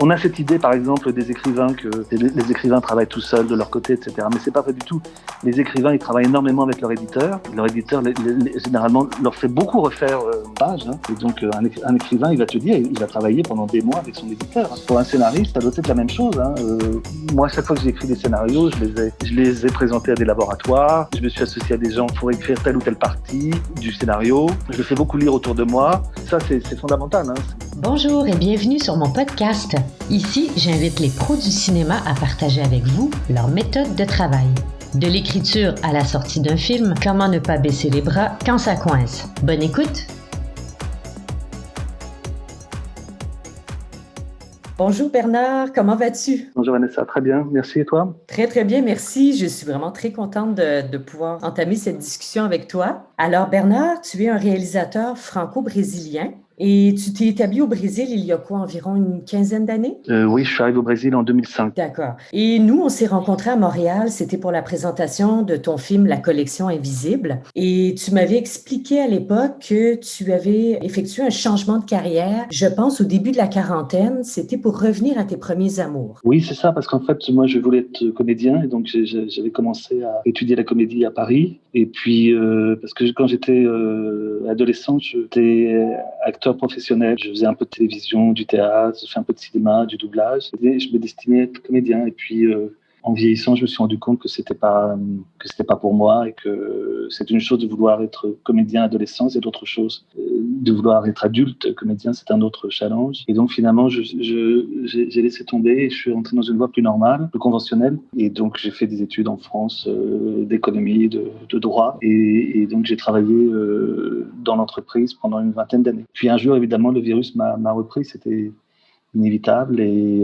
On a cette idée, par exemple, des écrivains, que les écrivains travaillent tout seuls de leur côté, etc. Mais c'est pas vrai du tout. Les écrivains, ils travaillent énormément avec leur éditeur. Leur éditeur, généralement, leur fait beaucoup refaire une page. Et donc, un écrivain, il va te dire, il va travailler pendant des mois avec son éditeur. Pour un scénariste, ça doit être la même chose. Moi, chaque fois que j'ai écrit des scénarios, je les ai présentés à des laboratoires. Je me suis associé à des gens pour écrire telle ou telle partie du scénario. Je le fais beaucoup lire autour de moi. Ça, c'est fondamental. Bonjour et bienvenue sur mon podcast. Ici, j'invite les pros du cinéma à partager avec vous leur méthode de travail. De l'écriture à la sortie d'un film, comment ne pas baisser les bras quand ça coince. Bonne écoute! Bonjour Bernard, comment vas-tu? Bonjour Vanessa, très bien, merci et toi? Très très bien, merci. Je suis vraiment très contente de pouvoir entamer cette discussion avec toi. Alors Bernard, tu es un réalisateur franco-brésilien et tu t'es établi au Brésil il y a quoi, environ une quinzaine d'années? Oui, je suis arrivé au Brésil en 2005. D'accord. Et nous, on s'est rencontrés à Montréal, c'était pour la présentation de ton film La Collection Invisible. Et tu m'avais expliqué à l'époque que tu avais effectué un changement de carrière, je pense au début de la quarantaine, c'était pour revenir à tes premiers amours. Oui, c'est ça, parce qu'en fait, moi, je voulais être comédien, et donc j'avais commencé à étudier la comédie à Paris. Et puis, parce que quand j'étais adolescent, j'étais acteur professionnel. Je faisais un peu de télévision, du théâtre, je fais un peu de cinéma, du doublage. Et je me destinais à être comédien. Et puis, en vieillissant, je me suis rendu compte que c'était pas pour moi et que c'est une chose de vouloir être comédien adolescent, c'est d'autre chose. De vouloir être adulte comédien, c'est un autre challenge. Et donc finalement, j'ai laissé tomber et je suis rentré dans une voie plus normale, plus conventionnelle. Et donc j'ai fait des études en France d'économie, de droit. Et donc j'ai travaillé dans l'entreprise pendant une vingtaine d'années. Puis un jour, évidemment, le virus m'a repris. C'était inévitable et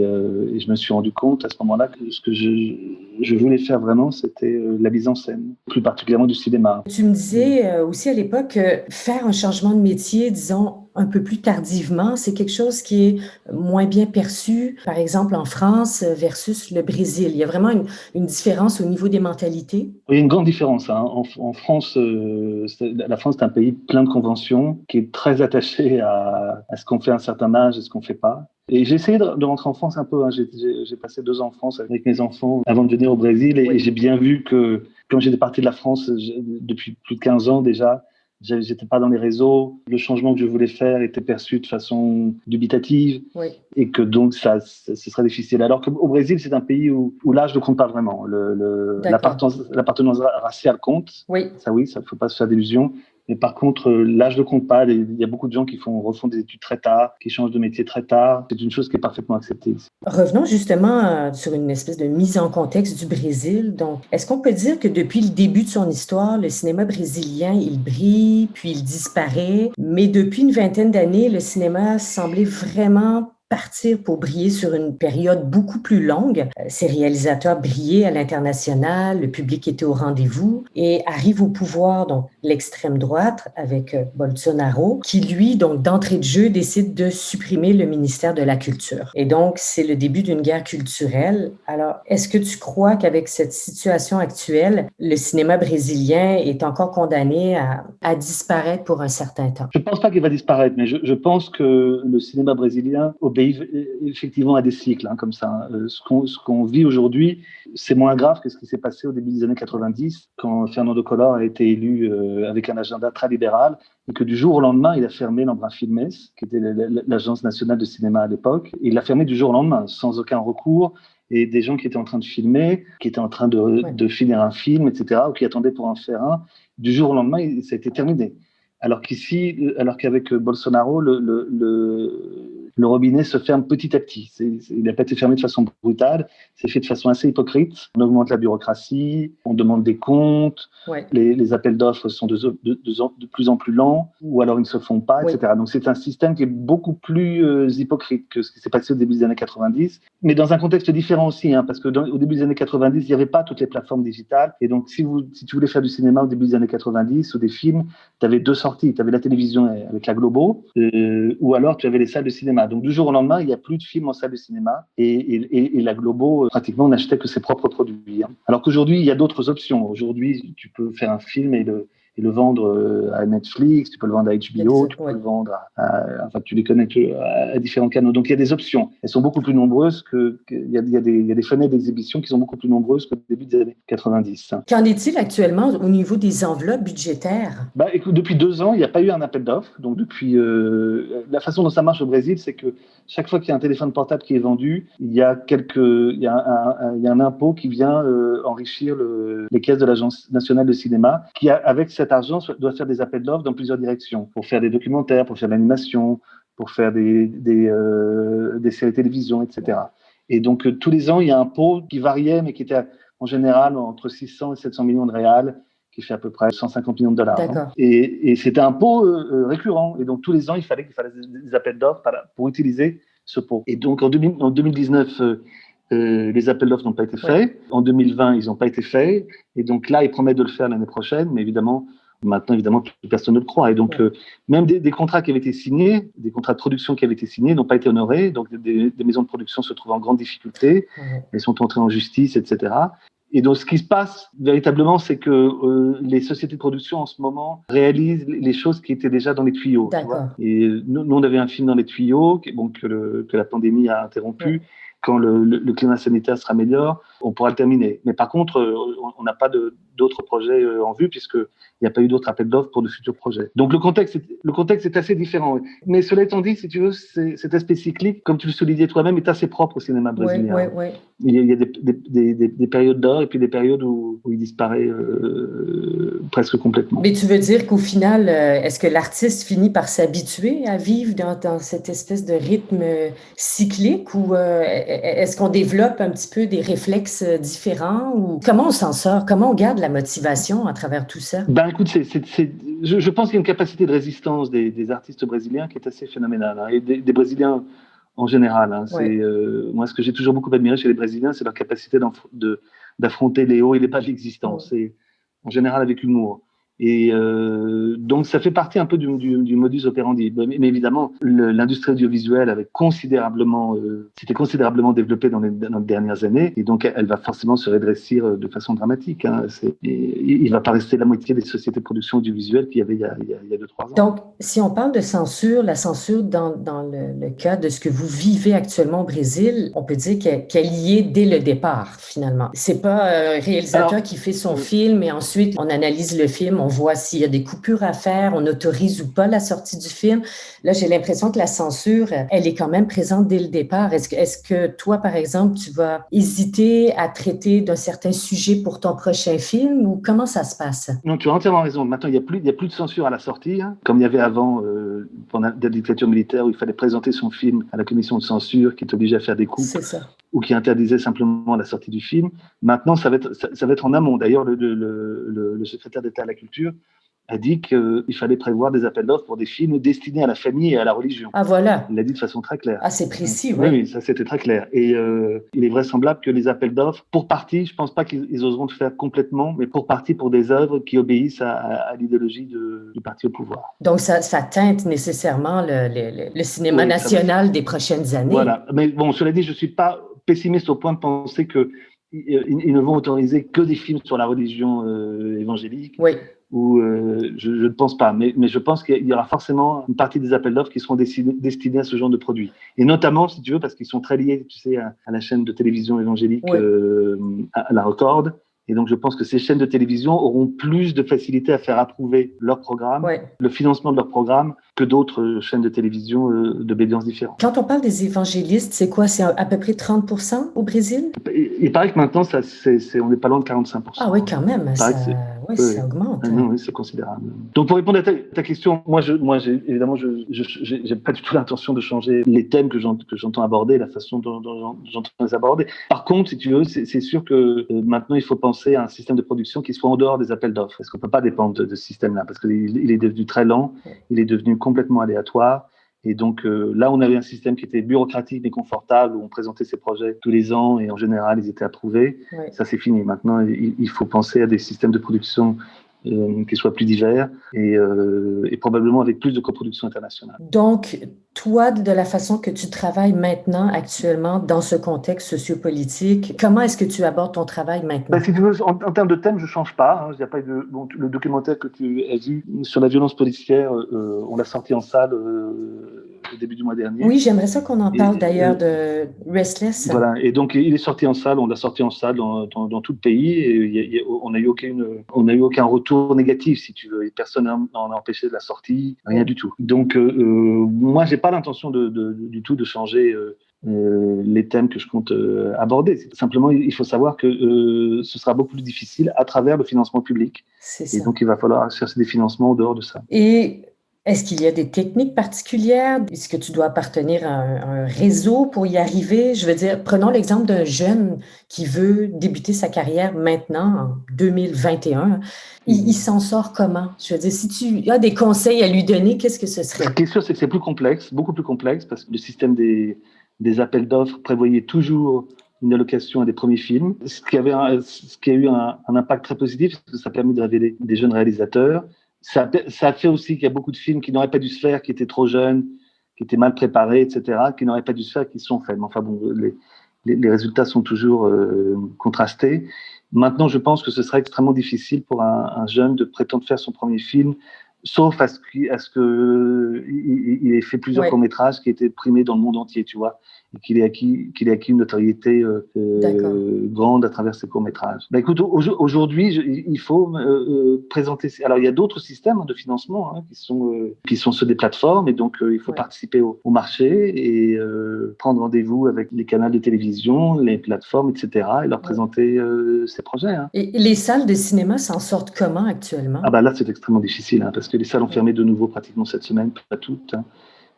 je me suis rendu compte à ce moment-là que ce que je voulais faire vraiment, c'était la mise en scène, plus particulièrement du cinéma. Tu me disais aussi à l'époque faire un changement de métier, disons, un peu plus tardivement, c'est quelque chose qui est moins bien perçu, par exemple en France versus le Brésil. Il y a vraiment une différence au niveau des mentalités. Il y a une grande différence. En France, la France est un pays plein de conventions, qui est très attaché à ce qu'on fait à un certain âge et ce qu'on ne fait pas. Et j'ai essayé de rentrer en France un peu. J'ai passé 2 ans en France avec mes enfants avant de venir au Brésil. Et j'ai bien vu que, comme j'étais parti de la France depuis plus de 15 ans déjà, j'étais pas dans les réseaux. Le changement que je voulais faire était perçu de façon dubitative. Oui. Et que donc, ce serait difficile. Alors qu'au Brésil, c'est un pays où l'âge ne compte pas vraiment. L'appartenance raciale compte. Oui. Ça, oui, ça ne faut pas se faire d'illusions. Mais par contre, l'âge ne compte pas. Il y a beaucoup de gens qui refont des études très tard, qui changent de métier très tard. C'est une chose qui est parfaitement acceptée ici. Revenons justement sur une espèce de mise en contexte du Brésil. Donc, est-ce qu'on peut dire que depuis le début de son histoire, le cinéma brésilien, il brille, puis il disparaît, mais depuis une vingtaine d'années, le cinéma semblait vraiment partir pour briller sur une période beaucoup plus longue. Ces réalisateurs brillaient à l'international, le public était au rendez-vous et arrive au pouvoir donc l'extrême droite avec Bolsonaro qui lui donc d'entrée de jeu décide de supprimer le ministère de la Culture. Et donc c'est le début d'une guerre culturelle. Alors est-ce que tu crois qu'avec cette situation actuelle, le cinéma brésilien est encore condamné à disparaître pour un certain temps? Je ne pense pas qu'il va disparaître, mais je pense que le cinéma brésilien obéit effectivement à des cycles comme ça. Ce qu'on vit aujourd'hui, c'est moins grave que ce qui s'est passé au début des années 90, quand Fernando Collor a été élu avec un agenda très libéral et que du jour au lendemain, il a fermé l'Embra Filmes, qui était l'agence nationale de cinéma à l'époque. Il l'a fermé du jour au lendemain, sans aucun recours. Et des gens qui étaient en train de filmer, qui étaient en train de finir un film, etc., ou qui attendaient pour en faire un, du jour au lendemain, ça a été terminé. Alors qu'avec Bolsonaro, le robinet se ferme petit à petit. Il n'a pas été fermé de façon brutale, c'est fait de façon assez hypocrite. On augmente la bureaucratie, on demande des comptes, les appels d'offres sont de plus en plus lents, ou alors ils ne se font pas, etc. Donc c'est un système qui est beaucoup plus hypocrite que ce qui s'est passé au début des années 90, mais dans un contexte différent aussi, parce qu'au début des années 90, il n'y avait pas toutes les plateformes digitales, et donc si tu voulais faire du cinéma au début des années 90 ou des films, tu avais 2 sorties, tu avais la télévision avec la Globo, ou alors tu avais les salles de cinéma. Donc du jour au lendemain, il n'y a plus de films en salle de cinéma et la Globo, pratiquement, n'achetait que ses propres produits. Alors qu'aujourd'hui, il y a d'autres options. Aujourd'hui, tu peux faire un film et et le vendre à Netflix, tu peux le vendre à HBO, tu peux le vendre enfin, tu les connais à différents canaux. Donc, il y a des options. Elles sont beaucoup plus nombreuses il y a des fenêtres d'exhibition qui sont beaucoup plus nombreuses qu'au début des années 90. Qu'en est-il actuellement au niveau des enveloppes budgétaires? Écoute, depuis 2 ans, il n'y a pas eu un appel d'offres. Donc, depuis, la façon dont ça marche au Brésil, c'est que chaque fois qu'il y a un téléphone portable qui est vendu, il y a un impôt qui vient enrichir les caisses de l'Agence nationale de cinéma, qui, avec cet argent, doit faire des appels d'offres dans plusieurs directions, pour faire des documentaires, pour faire de l'animation, pour faire des séries télévision, etc. Et donc, tous les ans, il y a un pot qui variait, mais qui était en général entre 600 et 700 millions de réals, qui fait à peu près 150 millions de dollars. Hein. Et c'était un pot récurrent. Et donc, tous les ans, il fallait des appels d'offres pour utiliser ce pot. Et donc, en 2019, les appels d'offres n'ont pas été faits. En 2020, ils n'ont pas été faits. Et donc là, ils promettent de le faire l'année prochaine. Mais maintenant, plus personne ne le croit. Et donc, même des contrats qui avaient été signés, des contrats de production qui avaient été signés, n'ont pas été honorés. Donc, des maisons de production se trouvent en grande difficulté. Elles sont entrées en justice, etc. Et donc, ce qui se passe véritablement, c'est que les sociétés de production, en ce moment, réalisent les choses qui étaient déjà dans les tuyaux. Tu vois. Et nous, on avait un film dans les tuyaux que la pandémie a interrompu. Quand le climat sanitaire se améliore, on pourra le terminer. Mais par contre, on n'a pas d'autres projets en vue, puisqu'il n'y a pas eu d'autres appels d'offres pour de futurs projets. Donc le contexte est assez différent. Mais cela étant dit, si tu veux, cet aspect cyclique, comme tu le soulignais toi-même, est assez propre au cinéma brésilien. Il y a des périodes d'or et puis des périodes où il disparaît presque complètement. Mais tu veux dire qu'au final, est-ce que l'artiste finit par s'habituer à vivre dans cette espèce de rythme cyclique, ou est-ce qu'on développe un petit peu des réflexes différents, ou comment on s'en sort? Comment on garde la motivation à travers tout ça? Écoute, je pense qu'il y a une capacité de résistance des artistes brésiliens qui est assez phénoménale, hein, et des Brésiliens en général. Hein. Moi, ce que j'ai toujours beaucoup admiré chez les Brésiliens, c'est leur capacité d'affronter les hauts et les bas de l'existence, et en général avec humour. Et donc, ça fait partie un peu du modus operandi. Mais évidemment, l'industrie audiovisuelle s'était considérablement développée dans les dernières années. Et donc, elle va forcément se redresser de façon dramatique. Hein. Il ne va pas rester la moitié des sociétés de production audiovisuelle qu'il y avait il y a 2-3 ans. Donc, si on parle de censure, la censure dans le cas de ce que vous vivez actuellement au Brésil, on peut dire qu'elle y est dès le départ, finalement. C'est pas un réalisateur qui fait son film et ensuite on analyse le film, on voit s'il y a des coupures à faire, on autorise ou pas la sortie du film. Là, j'ai l'impression que la censure, elle est quand même présente dès le départ. Est-ce que toi, par exemple, tu vas hésiter à traiter d'un certain sujet pour ton prochain film, ou comment ça se passe? Non, tu as entièrement raison. Maintenant, il n'y a plus de censure à la sortie, hein, comme il y avait avant, pendant la dictature militaire, où il fallait présenter son film à la commission de censure, qui t'obligeait à faire des coupes. C'est ça. Ou qui interdisait simplement la sortie du film. Maintenant, ça va être en amont. D'ailleurs, le secrétaire d'État à la Culture a dit qu'il fallait prévoir des appels d'offres pour des films destinés à la famille et à la religion. Ah, voilà. Il l'a dit de façon très claire. Ah, c'est précis, oui. Oui, ça c'était très clair. Et il est vraisemblable que les appels d'offres, pour partie, je ne pense pas qu'ils oseront le faire complètement, mais pour partie pour des œuvres qui obéissent à l'idéologie du parti au pouvoir. Donc, ça teinte nécessairement le cinéma national des prochaines années. Voilà. Mais bon, cela dit, je ne suis pas pessimiste au point de penser qu'ils ne vont autoriser que des films sur la religion évangélique. Oui. Ou je ne pense pas, mais je pense qu'il y aura forcément une partie des appels d'offres qui seront destinés à ce genre de produits. Et notamment, si tu veux, parce qu'ils sont très liés, tu sais, à la chaîne de télévision évangélique, à la Record. Et donc, je pense que ces chaînes de télévision auront plus de facilité à faire approuver leur programme, le financement de leur programme, que d'autres chaînes de télévision d'obédience différentes. Quand on parle des évangélistes, c'est quoi? C'est à peu près 30% au Brésil? Il paraît que maintenant, on n'est pas loin de 45%. Ah oui, quand même. Ça augmente. Non, oui, c'est considérable. Donc, pour répondre à ta question, moi, évidemment, je n'ai pas du tout l'intention de changer les thèmes que j'entends aborder, la façon dont j'entends les aborder. Par contre, si tu veux, c'est sûr que maintenant, il faut penser à un système de production qui soit en dehors des appels d'offres. Parce qu'on ne peut pas dépendre de ce système-là, parce qu'il est devenu très lent, il est devenu complètement aléatoire. Et donc là, on avait un système qui était bureaucratique mais confortable, où on présentait ses projets tous les ans et en général, ils étaient approuvés. Ça, c'est fini. Maintenant, il faut penser à des systèmes de production qui soient plus divers et probablement avec plus de coproduction internationale. Donc, toi, de la façon que tu travailles maintenant, actuellement, dans ce contexte sociopolitique, comment est-ce que tu abordes ton travail Ben, maintenant? si tu veux, en termes de thème, je change pas. Hein. Il y a pas eu bon, le documentaire que tu as vu sur la violence policière, on l'a sorti en salle au début du mois dernier. Oui, j'aimerais ça qu'on en parle Et, d'ailleurs de Restless. voilà. Et donc, il est sorti en salle. On l'a sorti en salle dans tout le pays. Et on n'a eu aucun retour négatif, si tu veux. Et personne n'en a empêché de la sortie, rien du tout. Donc, moi, j'ai pas l'intention du tout de changer. Les thèmes que je compte aborder. Simplement, il faut savoir que ce sera beaucoup plus difficile à travers le financement public. C'est Et ça. donc, il va falloir chercher des financements en dehors de ça. Et est-ce qu'il y a des techniques particulières? Est-ce que tu dois appartenir à un réseau pour y arriver? Je veux dire, prenons l'exemple d'un jeune qui veut débuter sa carrière maintenant, en 2021. Il s'en sort comment? Je veux dire, si tu as des conseils à lui donner, qu'est-ce que ce Ce serait? qui est sûr, c'est que c'est plus complexe, beaucoup plus complexe, parce que le système des appels d'offres prévoyait toujours une allocation à des premiers films, ce qui a eu un impact très positif, parce que ça a permis de révéler des jeunes réalisateurs. Ça a fait aussi qu'il y a beaucoup de films qui n'auraient pas dû se faire, qui étaient trop jeunes, qui étaient mal préparés, etc., qui n'auraient pas dû se faire, qui se sont faits. Mais enfin bon, les résultats sont toujours contrastés. Maintenant, je pense que ce serait extrêmement difficile pour un jeune de prétendre faire son premier film, sauf à ce qu'il ait fait plusieurs Oui, courts-métrages qui étaient primés dans le monde entier, tu vois, et qu'il ait acquis une notoriété d'accord. grande à travers ces courts-métrages. Bah, écoute, aujourd'hui, il faut présenter. Alors, il y a d'autres systèmes de financement qui sont ceux des plateformes, et donc il faut Ouais. participer au marché et prendre rendez-vous avec les canaux de télévision, les plateformes, etc., et leur Ouais. présenter ses projets. Hein. Et les salles de cinéma s'en sortent comment actuellement? Ah bah là, c'est extrêmement difficile, hein, parce que les salles ont Ouais. fermé de nouveau pratiquement cette semaine, pas toutes. Hein.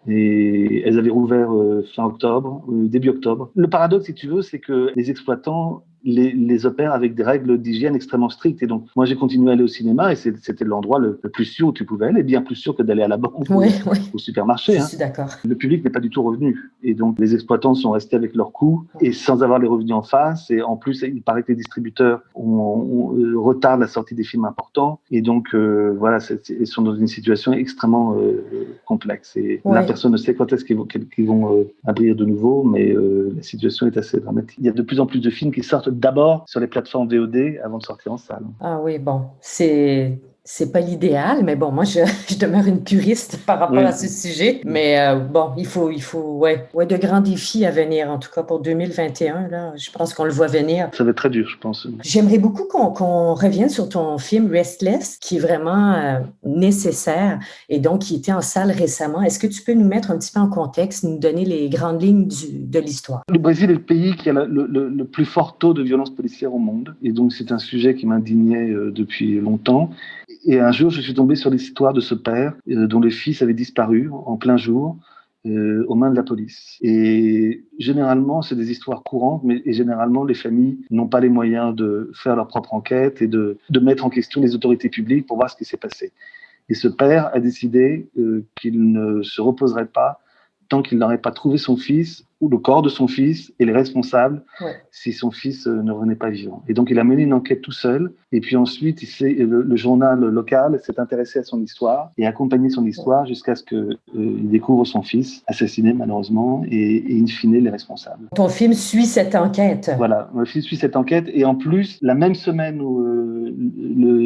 Et elles avaient rouvert fin octobre, début octobre. Le paradoxe, si tu veux, c'est que les exploitants les opèrent avec des règles d'hygiène extrêmement strictes. Et donc, moi, j'ai continué à aller au cinéma et c'était l'endroit le plus sûr où tu pouvais aller, bien plus sûr que d'aller à la banque Oui, ou oui, au supermarché. je Hein. suis d'accord. Le public n'est pas du tout revenu. Et donc, les exploitants sont restés avec leurs coûts et sans avoir les revenus en face. Et en plus, il paraît que les distributeurs retardent la sortie des films importants. Et donc, voilà, ils sont dans une situation extrêmement complexe. Et là, Oui. personne ne sait quand est-ce qu'ils vont abrir de nouveau, mais la situation est assez dramatique. Il y a de plus en plus de films qui sortent d'abord sur les plateformes VOD avant de sortir en salle. Ah oui, bon, c'est pas l'idéal, mais bon, moi, je demeure une puriste par rapport à Oui, ce sujet. Mais bon, ouais, de grands défis à venir, en tout cas pour 2021, là, je pense qu'on le voit venir. ça va être très dur, je pense. J'aimerais beaucoup qu'on revienne sur ton film Restless, qui est vraiment nécessaire et donc qui était en salle récemment. Est-ce que tu peux nous mettre un petit peu en contexte, nous donner les grandes lignes de l'histoire? Le Brésil est le pays qui a le plus fort taux de violence policière au monde. Et donc, c'est un sujet qui m'indignait depuis longtemps. Et un jour, je suis tombé sur l'histoire de ce père dont le fils avait disparu en plein jour aux mains de la police. Et généralement, c'est des histoires courantes, et généralement, les familles n'ont pas les moyens de faire leur propre enquête et de mettre en question les autorités publiques pour voir ce qui s'est passé. Et ce père a décidé qu'il ne se reposerait pas tant qu'il n'aurait pas trouvé son fils ou le corps de son fils et les responsables Ouais. si son fils ne revenait pas vivant. Et donc il a mené une enquête tout seul et puis ensuite le journal local s'est intéressé à son histoire et a accompagné son histoire jusqu'à ce qu'il découvre son fils assassiné malheureusement et in fine les responsables. Ton film suit cette enquête. Voilà, mon fils suit cette enquête et en plus, la même semaine où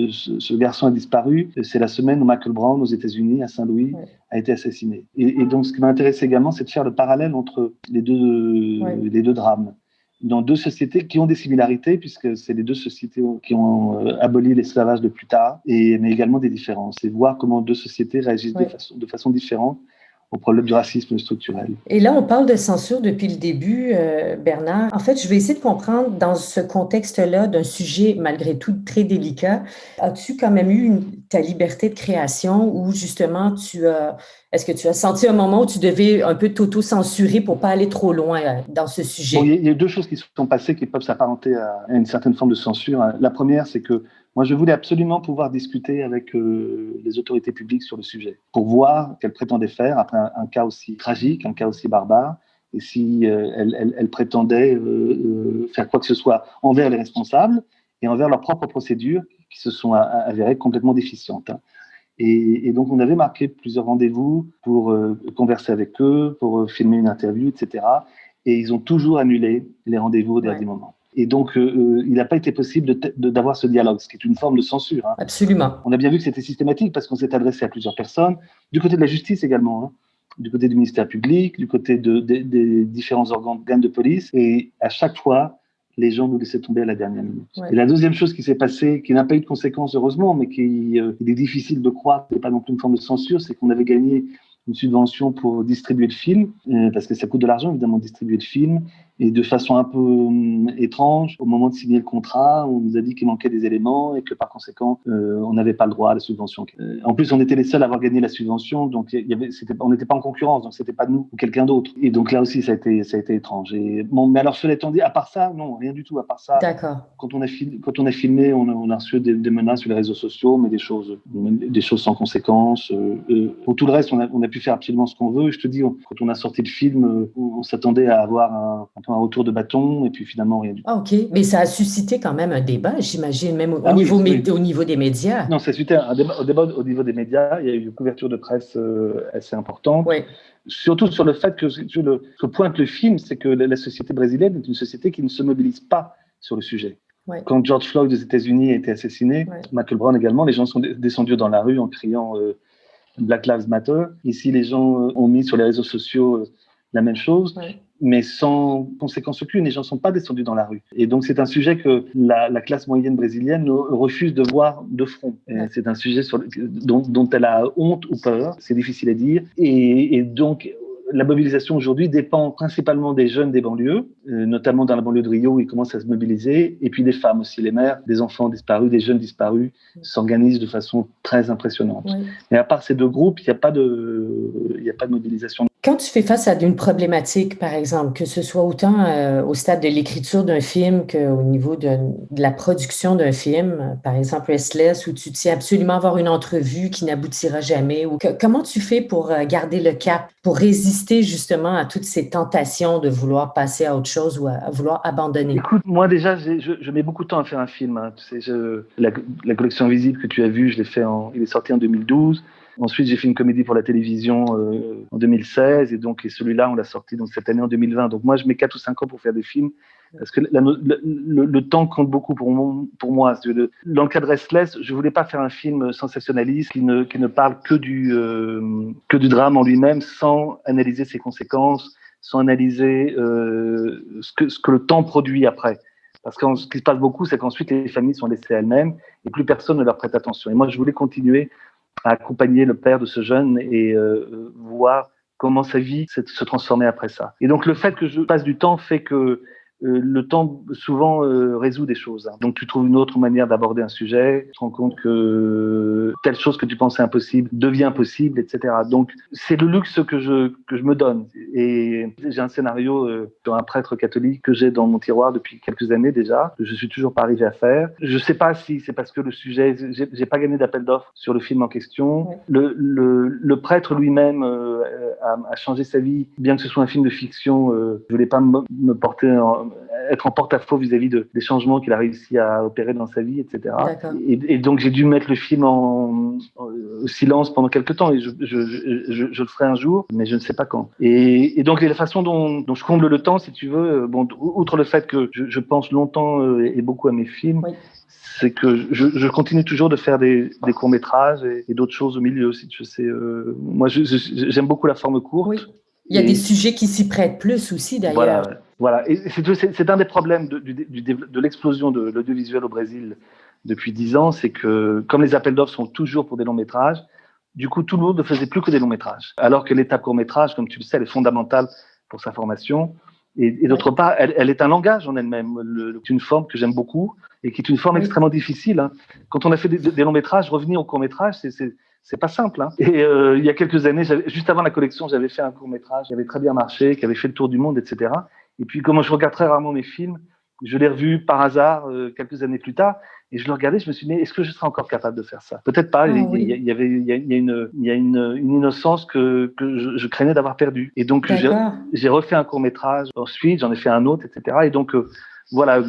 ce garçon a disparu, c'est la semaine où Michael Brown aux États-Unis, à Saint-Louis, Ouais. a été assassiné. Et donc, ce qui m'intéresse également, c'est de faire le parallèle entre les deux drames dans deux sociétés qui ont des similarités, puisque c'est les deux sociétés qui ont aboli l'esclavage de plus tard, mais également des différences, et voir comment deux sociétés réagissent Ouais. de façon différente au problème du racisme structurel. Et là, on parle de censure depuis le début, Bernard. En fait, je vais essayer de comprendre dans ce contexte-là d'un sujet malgré tout très délicat. As-tu quand même eu ta liberté de création ou justement est-ce que tu as senti un moment où tu devais un peu t'auto-censurer pour pas aller trop loin dans ce Bon, sujet? il y a deux choses qui se sont passées qui peuvent s'apparenter à une certaine forme de censure. La première, c'est que moi, je voulais absolument pouvoir discuter avec les autorités publiques sur le sujet pour voir qu'elles prétendaient faire après un cas aussi tragique, un cas aussi barbare, et si elles prétendaient faire quoi que ce soit envers les responsables et envers leurs propres procédures qui se sont avérées complètement déficientes. Hein. Et donc, on avait marqué plusieurs rendez-vous pour converser avec eux, pour filmer une interview, etc. Et ils ont toujours annulé les rendez-vous au dernier moment. Et donc, il n'a pas été possible d'avoir ce dialogue, ce qui est une forme de censure. Hein. Absolument. On a bien vu que c'était systématique parce qu'on s'est adressé à plusieurs personnes, du côté de la justice également, hein, du côté du ministère public, du côté des différents organes de police. Et à chaque fois, les gens nous laissaient tomber à la dernière minute. Ouais. Et la deuxième chose qui s'est passée, qui n'a pas eu de conséquences heureusement, mais il est difficile de croire, c'est pas non plus une forme de censure, c'est qu'on avait gagné une subvention pour distribuer le film, parce que ça coûte de l'argent évidemment de distribuer le film, et de façon un peu étrange, au moment de signer le contrat, on nous a dit qu'il manquait des éléments et que par conséquent, on n'avait pas le droit à la subvention. En plus, on était les seuls à avoir gagné la subvention, donc on n'était pas en concurrence, donc c'était pas nous ou quelqu'un d'autre. Et donc là aussi, ça a été étrange. Et, bon, mais alors, cela étant dit, à part ça, non, rien du tout. À part ça, d'accord. Quand on a filmé, on a reçu des menaces sur les réseaux sociaux, mais des choses sans conséquences. Pour tout le reste, on a pu faire absolument ce qu'on veut. Je te dis, quand on a sorti le film, on s'attendait à avoir un retour de bâton, et puis finalement, rien du tout. Ah, OK. Mais ça a suscité quand même un débat, j'imagine, même au niveau des médias. Non, ça a suscité un débat au niveau des médias. Il y a eu une couverture de presse assez importante. Oui. Surtout sur le fait que pointe le film, c'est que la société brésilienne est une société qui ne se mobilise pas sur le sujet. Ouais. Quand George Floyd aux États-Unis a été assassiné, Michael Brown également, les gens sont descendus dans la rue en criant Black Lives Matter. Ici, les gens ont mis sur les réseaux sociaux la même chose, mais sans conséquence aucune. Les gens ne sont pas descendus dans la rue. Et donc, c'est un sujet que la classe moyenne brésilienne refuse de voir de front. C'est un sujet dont elle a honte ou peur. C'est difficile à dire. Et donc, la mobilisation aujourd'hui dépend principalement des jeunes des banlieues, notamment dans la banlieue de Rio où ils commencent à se mobiliser, et puis des femmes aussi, les mères, des enfants disparus, des jeunes disparus s'organisent de façon très impressionnante. Oui. Mais à part ces deux groupes, il n'y a pas de mobilisation. Quand tu fais face à une problématique, par exemple, que ce soit autant au stade de l'écriture d'un film qu'au niveau de la production d'un film, par exemple Restless, où tu tiens absolument à avoir une entrevue qui n'aboutira jamais, comment tu fais pour garder le cap, pour résister justement à toutes ces tentations de vouloir passer à autre chose ou à vouloir abandonner? Écoute, moi déjà, je mets beaucoup de temps à faire un film. Hein. Tu sais, la collection Invisible que tu as vue, il est sorti en 2012. Ensuite, j'ai fait une comédie pour la télévision en 2016, et celui-là, on l'a sorti donc cette année en 2020. Donc moi, je mets 4 ou 5 ans pour faire des films, parce que le temps compte beaucoup pour moi. Dans le cas de Restless, je voulais pas faire un film sensationnaliste qui ne parle que du drame en lui-même, sans analyser ses conséquences, sans analyser ce que le temps produit après. Parce que ce qui se passe beaucoup, c'est qu'ensuite les familles sont laissées elles-mêmes et plus personne ne leur prête attention. Et moi, je voulais continuer à accompagner le père de ce jeune et voir comment sa vie se transformait après ça. Et donc le fait que je passe du temps fait que le temps souvent résout des choses. Hein. Donc tu trouves une autre manière d'aborder un sujet, tu te rends compte que telle chose que tu pensais impossible devient possible, etc. Donc c'est le luxe que je me donne. Et j'ai un scénario sur un prêtre catholique que j'ai dans mon tiroir depuis quelques années déjà, que je suis toujours pas arrivé à faire. Je sais pas si c'est parce que le sujet, j'ai pas gagné d'appel d'offres sur le film en question. Ouais. Le prêtre lui-même a changé sa vie, bien que ce soit un film de fiction. Je voulais pas me porter être en porte-à-faux vis-à-vis des changements qu'il a réussi à opérer dans sa vie, etc. Et donc j'ai dû mettre le film au silence pendant quelques temps, et je le ferai un jour, mais je ne sais pas quand. Et donc la façon dont je comble le temps, si tu veux, bon, outre le fait que je pense longtemps et beaucoup à mes films, oui. C'est que je continue toujours de faire des courts-métrages et d'autres choses au milieu. Si tu sais, moi j'aime beaucoup la forme courte. Oui. Il y a des sujets qui s'y prêtent plus aussi, d'ailleurs. Voilà. Et c'est un des problèmes de l'explosion de l'audiovisuel au Brésil depuis 10 ans, c'est que comme les appels d'offres sont toujours pour des longs métrages, du coup tout le monde ne faisait plus que des longs métrages. Alors que l'étape court métrage, comme tu le sais, elle est fondamentale pour sa formation. Et d'autre part, elle est un langage en elle-même. C'est une forme que j'aime beaucoup et qui est une forme extrêmement difficile. Hein. Quand on a fait des longs métrages, revenir au court métrage, c'est pas simple. Hein. Et il y a quelques années, juste avant la collection, j'avais fait un court-métrage qui avait très bien marché, qui avait fait le tour du monde, etc. Et puis, comme je regarde très rarement mes films, je l'ai revu par hasard quelques années plus tard, et je le regardais, je me suis dit, mais est-ce que je serais encore capable de faire ça? Peut-être pas. Il y a une innocence que je craignais d'avoir perdue. Et donc, j'ai refait un court-métrage. Ensuite, j'en ai fait un autre, etc. Et donc, voilà,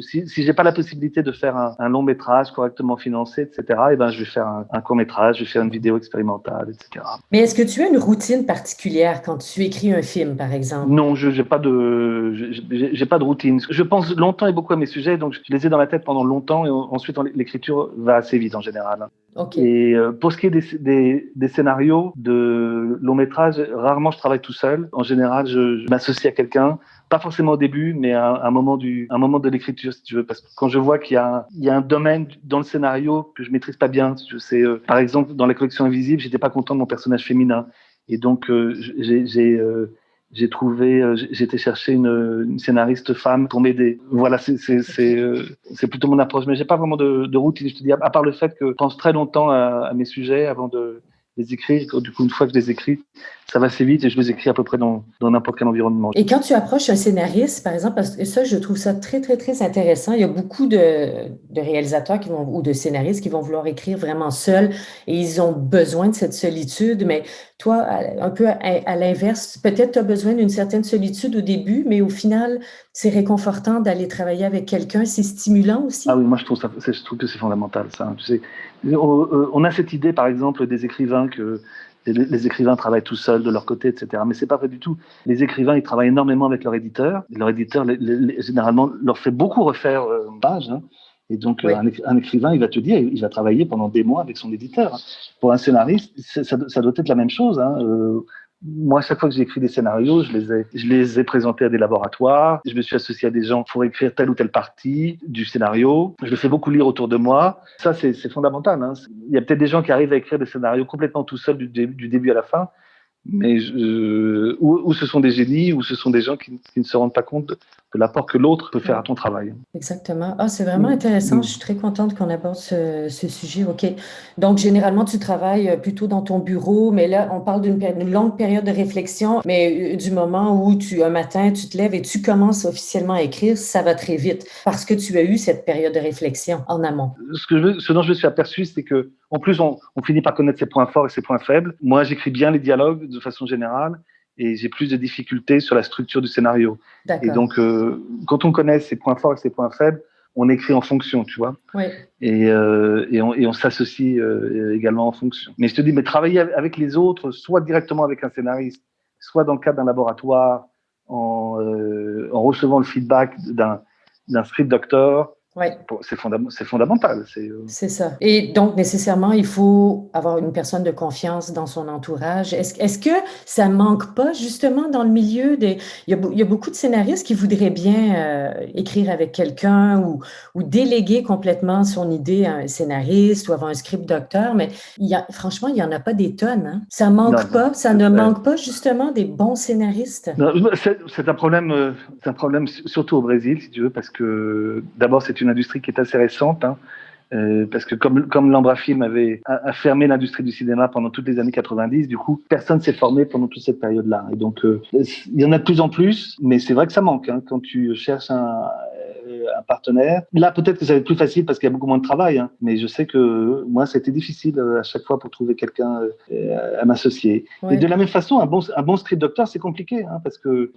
si j'ai pas la possibilité de faire un long métrage correctement financé, etc., et ben je vais faire un court métrage, je vais faire une vidéo expérimentale, etc. Mais est-ce que tu as une routine particulière quand tu écris un film, par exemple? Non, je j'ai pas de routine. Je pense longtemps et beaucoup à mes sujets, donc je les ai dans la tête pendant longtemps et ensuite l'écriture va assez vite en général. OK. Et pour ce qui est des scénarios de long métrage, rarement je travaille tout seul. En général, je m'associe à quelqu'un, pas forcément au début, mais à un moment de l'écriture, si tu veux, parce que quand je vois qu'il y a un domaine dans le scénario que je maîtrise pas bien, je sais, par exemple, dans la collection Invisible, j'étais pas content de mon personnage féminin, et donc j'ai trouvé, j'ai été chercher une scénariste femme pour m'aider. Voilà, c'est plutôt mon approche, mais j'ai pas vraiment de routine. Je te dis, à part le fait que je pense très longtemps à mes sujets avant de les écrire. Du coup, une fois que je les écris, ça va assez vite et je les écris à peu près dans n'importe quel environnement. Et quand tu approches un scénariste, par exemple, parce que ça, je trouve ça très, très, très intéressant. Il y a beaucoup de réalisateurs ou de scénaristes qui vont vouloir écrire vraiment seuls et ils ont besoin de cette solitude. Mais toi, un peu à l'inverse, peut-être tu as besoin d'une certaine solitude au début, mais au final, c'est réconfortant d'aller travailler avec quelqu'un. C'est stimulant aussi. Ah oui, moi je trouve que c'est fondamental, ça. Tu sais, on a cette idée, par exemple, des écrivains que les écrivains travaillent tout seuls de leur côté, etc. Mais c'est pas vrai du tout. Les écrivains, ils travaillent énormément avec leur éditeur. Et leur éditeur, généralement, leur fait beaucoup refaire une page. Hein. Et donc, Oui. un écrivain, il va te dire, il va travailler pendant des mois avec son éditeur. Pour un scénariste, ça doit être la même chose. Hein. Moi, à chaque fois que j'ai écrit des scénarios, je les ai présentés à des laboratoires. Je me suis associé à des gens pour écrire telle ou telle partie du scénario. Je le fais beaucoup lire autour de moi. Ça, c'est fondamental. Hein. Il y a peut-être des gens qui arrivent à écrire des scénarios complètement tout seuls du début à la fin. Mais ou ce sont des génies, ou ce sont des gens qui ne se rendent pas compte de l'apport que l'autre peut faire à ton travail. Exactement. Ah, c'est vraiment intéressant. Je suis très contente qu'on aborde ce sujet. OK. Donc, généralement, tu travailles plutôt dans ton bureau, mais là, on parle d'une longue période de réflexion, mais du moment où un matin, tu te lèves et tu commences officiellement à écrire, ça va très vite parce que tu as eu cette période de réflexion en amont. Ce dont je me suis aperçu, c'est que, en plus, on finit par connaître ses points forts et ses points faibles. Moi, j'écris bien les dialogues de façon générale et j'ai plus de difficultés sur la structure du scénario. D'accord. Et donc, quand on connaît ses points forts et ses points faibles, on écrit en fonction, tu vois. Oui. Et on s'associe également en fonction. Mais je te dis, mais travailler avec les autres, soit directement avec un scénariste, soit dans le cadre d'un laboratoire, en recevant le feedback d'un script doctor, Oui. c'est fondamental. C'est ça. Et donc, nécessairement, il faut avoir une personne de confiance dans son entourage. Est-ce que ça manque pas, justement, dans le milieu il y a beaucoup de scénaristes qui voudraient bien écrire avec quelqu'un ou déléguer complètement son idée à un scénariste ou avoir un script docteur, mais franchement, il n'y en a pas des tonnes. Hein. Ça manque pas, ça ne manque pas, justement, des bons scénaristes. C'est un problème surtout au Brésil, si tu veux, parce que d'abord, c'est une industrie qui est assez récente, hein, parce que comme l'Embrafilm a fermé l'industrie du cinéma pendant toutes les années 90, du coup, personne s'est formé pendant toute cette période-là. Et donc, il y en a de plus en plus, mais c'est vrai que ça manque. Hein, quand tu cherches un partenaire. Là, peut-être que ça va être plus facile parce qu'il y a beaucoup moins de travail, hein, mais je sais que moi, ça a été difficile à chaque fois pour trouver quelqu'un à m'associer. Ouais. Et de la même façon, un bon script docteur, c'est compliqué, hein, parce que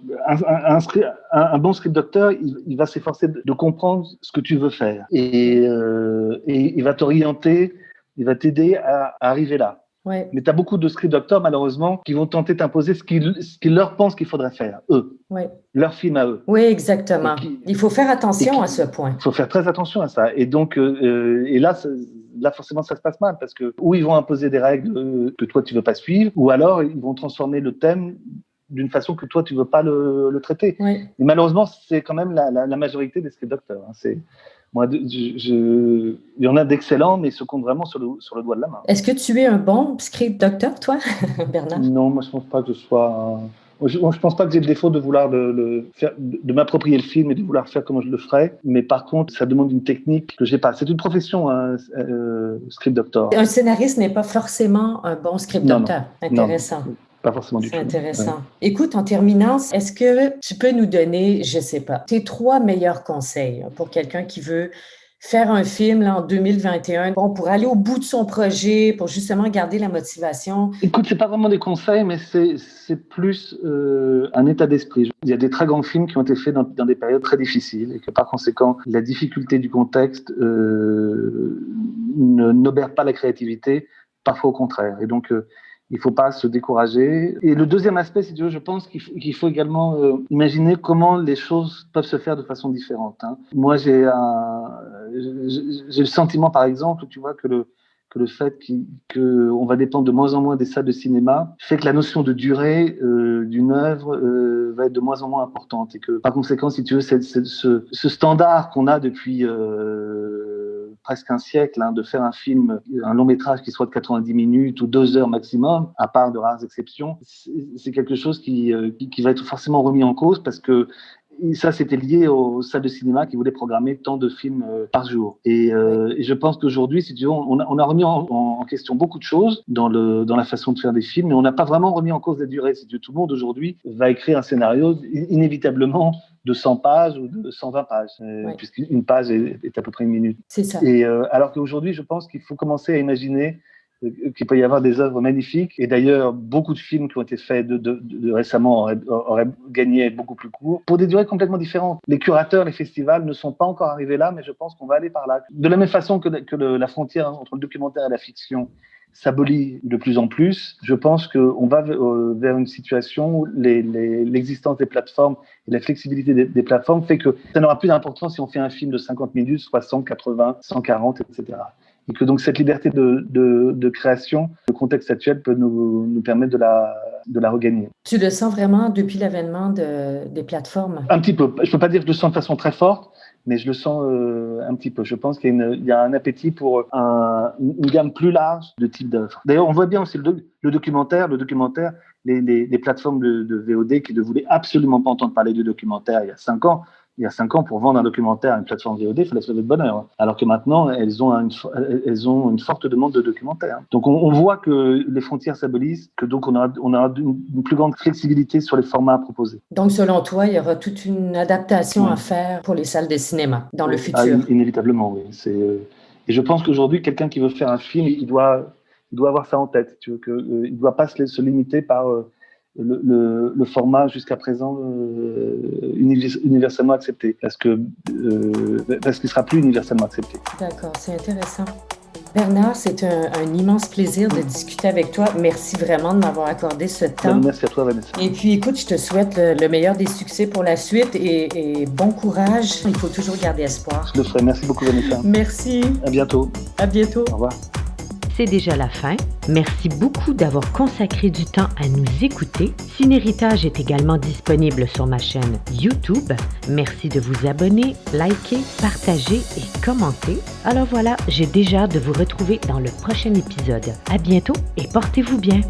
un bon script docteur, il va s'efforcer de comprendre ce que tu veux faire et il va t'orienter, il va t'aider à arriver là. Ouais. Mais tu as beaucoup de script docteurs, malheureusement, qui vont tenter d'imposer ce qu'ils leur pensent qu'il faudrait faire, eux. Ouais. Leur film à eux. Oui, exactement. Il faut faire attention à ce point. Il faut faire très attention à ça. Et donc, et là, forcément, ça se passe mal parce que ou ils vont imposer des règles que toi, tu veux pas suivre, ou alors ils vont transformer le thème d'une façon que toi, tu veux pas le traiter. Oui. Et malheureusement, c'est quand même la majorité des script docteurs. Hein. Moi, il y en a d'excellents, mais ils se comptent vraiment sur le doigt de la main. Est-ce que tu es un bon script docteur, toi, Bernard? Non, moi, je pense pas que je sois... Je pense pas que j'ai le défaut de vouloir de m'approprier le film et de vouloir faire comme je le ferais. Mais par contre, ça demande une technique que j'ai pas. C'est une profession, hein, script doctor. Un scénariste n'est pas forcément un bon script doctor. Intéressant. Non. Pas forcément du tout. C'est intéressant. Ouais. Écoute, en terminant, est-ce que tu peux nous donner, je sais pas, tes 3 meilleurs conseils pour quelqu'un qui veut faire un film là, en 2021, bon, pour aller au bout de son projet, pour justement garder la motivation? Écoute, c'est pas vraiment des conseils, mais c'est plus un état d'esprit. Il y a des très grands films qui ont été faits dans des périodes très difficiles et que par conséquent, la difficulté du contexte n'obère pas la créativité, parfois au contraire. Et donc, il ne faut pas se décourager. Et le deuxième aspect, si tu veux, je pense qu'il faut également imaginer comment les choses peuvent se faire de façon différente. Hein. Moi, j'ai le sentiment, par exemple, tu vois, que le fait qu'on va dépendre de moins en moins des salles de cinéma fait que la notion de durée d'une œuvre va être de moins en moins importante. Et que, par conséquent, si tu veux, ce standard qu'on a depuis presque un siècle, hein, de faire un film, un long métrage qui soit de 90 minutes ou 2 heures maximum, à part de rares exceptions, c'est quelque chose qui va être forcément remis en cause parce que ça, c'était lié aux salles de cinéma qui voulaient programmer tant de films par jour. Et je pense qu'aujourd'hui, si tu veux, on a remis en question beaucoup de choses dans la façon de faire des films, mais on n'a pas vraiment remis en cause la durée. Si tu veux, tout le monde aujourd'hui va écrire un scénario inévitablement de 100 pages ou de 120 pages, puisqu'une page est à peu près 1 minute. C'est ça. Et alors qu'aujourd'hui, je pense qu'il faut commencer à imaginer qu'il peut y avoir des œuvres magnifiques. Et d'ailleurs, beaucoup de films qui ont été faits de récemment auraient gagné à être beaucoup plus courts, pour des durées complètement différentes. Les curateurs, les festivals ne sont pas encore arrivés là, mais je pense qu'on va aller par là. De la même façon que la frontière entre le documentaire et la fiction s'abolit de plus en plus, je pense qu'on va vers une situation où l'existence des plateformes et la flexibilité des plateformes fait que ça n'aura plus d'importance si on fait un film de 50 minutes, 60, 80, 140, etc. Et que donc cette liberté de création, le contexte actuel peut nous permettre de la regagner. Tu le sens vraiment depuis l'avènement des plateformes? Un petit peu. Je ne peux pas dire que je le sens de façon très forte, mais je le sens un petit peu. Je pense qu'il y a un appétit pour une gamme plus large de types d'œuvres. D'ailleurs, on voit bien aussi le documentaire, les plateformes de VOD qui ne voulaient absolument pas entendre parler du documentaire il y a 5 ans. Il y a 5 ans, pour vendre un documentaire à une plateforme VOD, il fallait se lever de bonne heure. Alors que maintenant, elles ont une forte demande de documentaires. Donc, on voit que les frontières s'abolissent, que donc on aura une plus grande flexibilité sur les formats à proposer. Donc, selon toi, il y aura toute une adaptation à faire pour les salles de cinéma dans le futur. Inévitablement, oui. Et je pense qu'aujourd'hui, quelqu'un qui veut faire un film, il doit avoir ça en tête. Il ne doit pas se limiter par le format jusqu'à présent universellement accepté, parce qu'il ne sera plus universellement accepté. D'accord, c'est intéressant. Bernard, c'est un immense plaisir de discuter avec toi. Merci vraiment de m'avoir accordé ce temps. Merci à toi, Vanessa. Et puis, écoute, je te souhaite le meilleur des succès pour la suite et bon courage. Il faut toujours garder espoir. Je le ferai. Merci beaucoup, Vanessa. Merci. À bientôt. À bientôt. Au revoir. C'est déjà la fin. Merci beaucoup d'avoir consacré du temps à nous écouter. Cinéritage est également disponible sur ma chaîne YouTube. Merci de vous abonner, liker, partager et commenter. Alors voilà, j'ai déjà hâte de vous retrouver dans le prochain épisode. À bientôt et portez-vous bien.